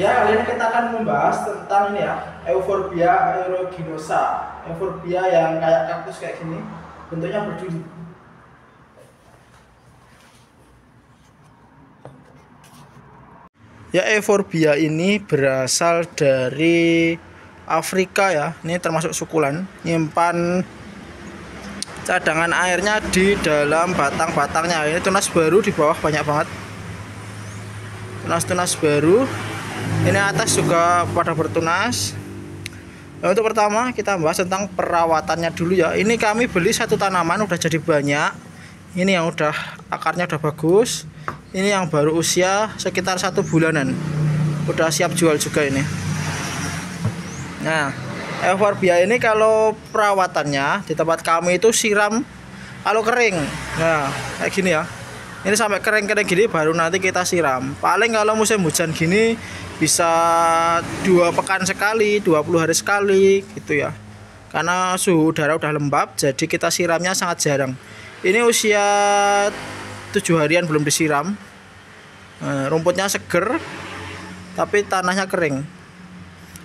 Ya, kali ini kita akan membahas tentang ini ya, Euphorbia aeruginosa. Euphorbia yang kayak kaktus kayak gini, bentuknya berduri. Ya, Euphorbia ini berasal dari Afrika ya. Ini termasuk sukulan, nyimpan cadangan airnya di dalam batang-batangnya. Ini tunas baru di bawah banyak banget. Tunas-tunas baru. Ini atas juga pada bertunas. Nah, untuk pertama kita bahas tentang perawatannya dulu ya. Ini kami beli satu tanaman udah jadi banyak. Ini yang udah akarnya udah bagus. Ini yang baru usia sekitar 1 bulanan. Udah siap jual juga ini. Nah, Euphorbia ini kalau perawatannya di tempat kami itu siram kalau kering. Nah, kayak gini ya. Ini sampai kering-kering gini baru nanti kita siram. Paling kalau musim hujan gini bisa 2 pekan sekali, 20 hari sekali gitu ya. Karena suhu udara udah lembab, jadi kita siramnya sangat jarang. Ini usia 7 harian belum disiram. Rumputnya seger, tapi tanahnya kering.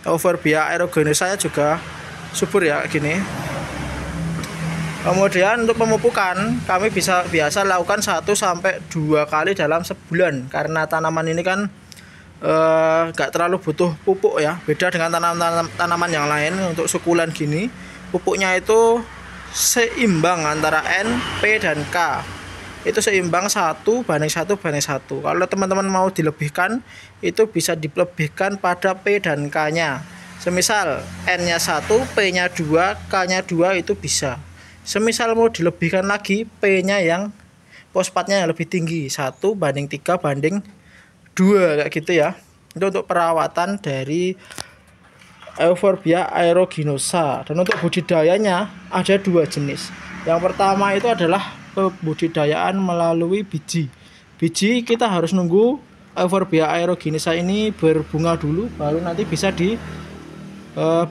Euphorbia aeruginosa juga subur ya gini. Kemudian untuk pemupukan kami biasa lakukan 1 sampai 2 kali dalam sebulan karena tanaman ini kan nggak terlalu butuh pupuk ya, beda dengan tanaman yang lain. Untuk sukulan gini pupuknya itu seimbang antara N, P dan K, itu seimbang 1:1:1. Kalau teman-teman mau dilebihkan itu bisa dilebihkan pada P dan K nya, semisal N nya 1, P nya 2, K nya 2 itu bisa. Semisal mau dilebihkan lagi, P nya yang fosfatnya yang lebih tinggi, 1:3:2 kayak gitu ya. Itu untuk perawatan dari Euphorbia aeruginosa. Dan untuk budidayanya ada 2 jenis. Yang pertama itu adalah pembudidayaan melalui biji. Biji kita harus nunggu Euphorbia aeruginosa ini berbunga dulu, baru nanti bisa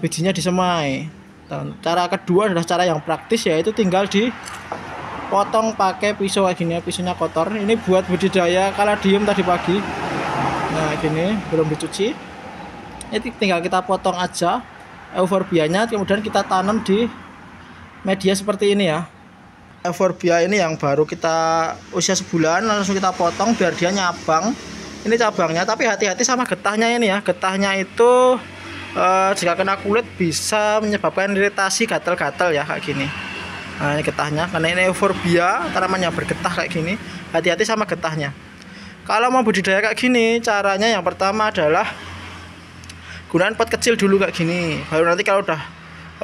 bijinya disemai. Dan cara kedua adalah cara yang praktis, yaitu tinggal dipotong pakai pisau kayak gini ya. Pisaunya kotor. Ini buat budidaya kaladium tadi pagi. Nah, gini belum dicuci. Ini tinggal kita potong aja euphorbianya, kemudian kita tanam di media seperti ini ya. Euphorbia ini yang baru kita usia sebulan langsung kita potong biar dia nyabang. Ini cabangnya, tapi hati-hati sama getahnya ini ya. Getahnya itu jika kena kulit bisa menyebabkan iritasi, gatal-gatal ya kayak gini. Nah, ini getahnya, karena ini Euphorbia tanaman yang bergetah kayak gini. Hati-hati sama getahnya. Kalau mau budidaya kayak gini, caranya yang pertama adalah gunakan pot kecil dulu kayak gini. Baru nanti kalau udah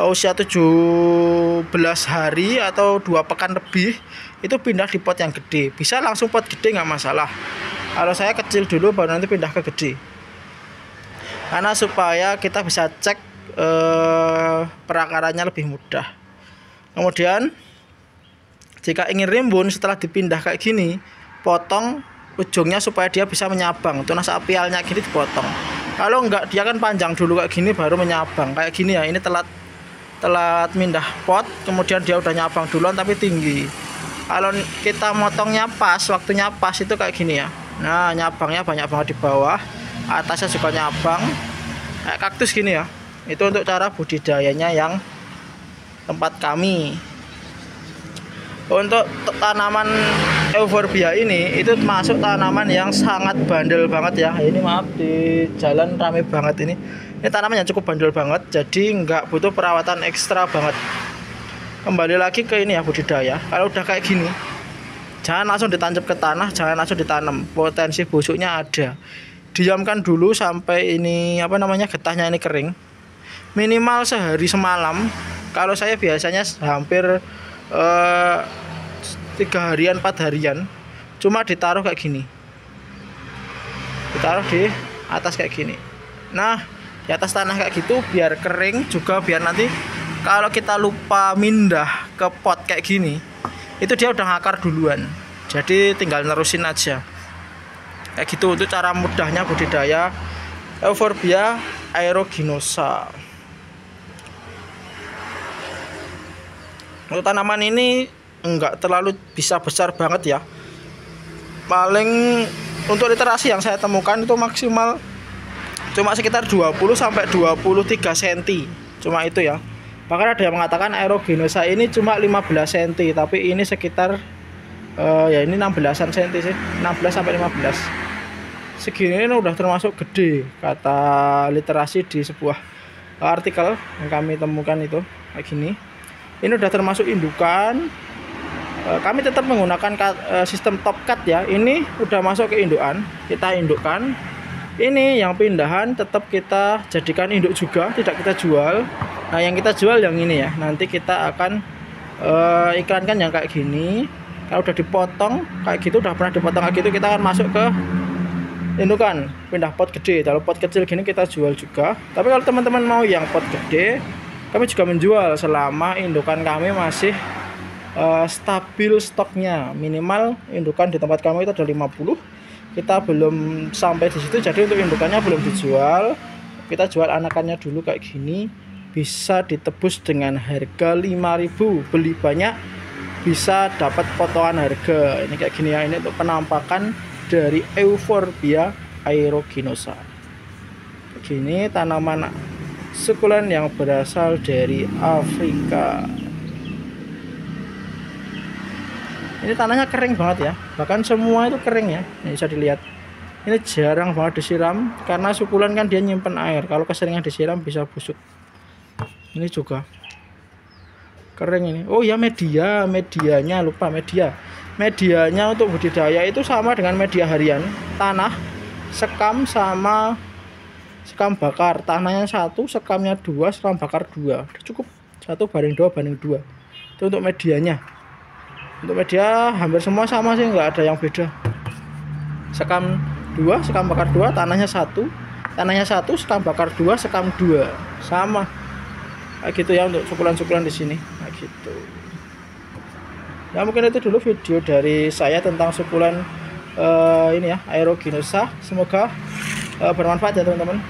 usia 17 hari atau 2 pekan lebih, itu pindah di pot yang gede. Bisa langsung pot gede nggak masalah. Kalau saya kecil dulu baru nanti pindah ke gede. Karena supaya kita bisa cek perakarannya lebih mudah. Kemudian jika ingin rimbun setelah dipindah kayak gini, potong ujungnya supaya dia bisa menyabang. Tunas apialnya gini dipotong. Kalau enggak, dia kan panjang dulu kayak gini baru menyabang. Kayak gini ya, ini telat mindah pot, kemudian dia udah nyabang duluan tapi tinggi. Kalau kita motongnya pas, waktunya pas itu kayak gini ya. Nah, nyabangnya banyak banget di bawah, atasnya juga nyabang kayak kaktus gini ya. Itu untuk cara budidayanya yang tempat kami. Untuk tanaman Euphorbia ini itu masuk tanaman yang sangat bandel banget ya. Ini maaf, di jalan rame banget ini. Ini tanaman yang cukup bandel banget, jadi nggak butuh perawatan ekstra banget. Kembali lagi ke ini ya, budidaya. Kalau udah kayak gini, jangan langsung ditancap ke tanah, jangan langsung ditanam. Potensi busuknya ada. Diamkan dulu sampai ini getahnya ini kering. Minimal sehari semalam. Kalau saya biasanya hampir 3 harian 4 harian. Cuma ditaruh kayak gini. Ditaruh di atas kayak gini. Nah, di atas tanah kayak gitu biar kering juga, biar nanti kalau kita lupa mindah ke pot kayak gini, itu dia udah ngakar duluan. Jadi tinggal nerusin aja. Kayak gitu untuk cara mudahnya budidaya Euphorbia aeruginosa. Untuk tanaman ini enggak terlalu bisa besar banget ya. Paling untuk literasi yang saya temukan itu maksimal cuma sekitar 20 sampai 23 cm. Cuma itu ya. Bahkan ada yang mengatakan aeruginosa ini cuma 15 cm, tapi ini sekitar ya ini 16-an cm sih, 16 sampai 15. Segini ini udah termasuk gede kata literasi di sebuah artikel yang kami temukan itu kayak gini. Ini udah termasuk indukan. Kami tetap menggunakan sistem top cut ya. Ini udah masuk ke indukan, kita indukkan. Ini yang pindahan tetap kita jadikan induk juga, tidak kita jual. Nah yang kita jual yang ini ya. Nanti kita akan iklankan yang kayak gini. Kalau udah dipotong kayak gitu, udah pernah dipotong kayak gitu, kita akan masuk ke indukan, pindah pot gede. Kalau pot kecil gini kita jual juga. Tapi kalau teman-teman mau yang pot gede, kami juga menjual selama indukan kami masih stabil stoknya. Minimal indukan di tempat kami itu ada 50. Kita belum sampai di situ, jadi untuk indukannya belum dijual. Kita jual anakannya dulu kayak gini. Bisa ditebus dengan harga 5.000. Beli banyak bisa dapat potongan harga. Ini kayak gini ya. Ini untuk penampakan dari Euphorbia aeruginosa. Begini tanaman sukulen yang berasal dari Afrika. Ini tanahnya kering banget ya, bahkan semua itu kering ya. Ini bisa dilihat. Ini jarang banget disiram karena sukulen kan dia nyimpen air. Kalau keseringan disiram bisa busuk. Ini juga kering ini. Oh ya, medianya lupa media. Medianya untuk budidaya itu sama dengan media harian, tanah, sekam sama sekam bakar. Tanahnya 1, sekamnya 2, sekam bakar 2. Cukup 1:2:2. Itu untuk medianya. Untuk media hampir semua sama sih, nggak ada yang beda. Sekam 2, sekam bakar 2, tanahnya 1. Tanahnya 1, sekam bakar 2, sekam 2. Sama. Kayak gitu ya untuk sukulan-sukulan di sini. Kayak gitu. Ya mungkin itu dulu video dari saya tentang sukulan ini ya, aeruginosa. Semoga bermanfaat ya teman-teman.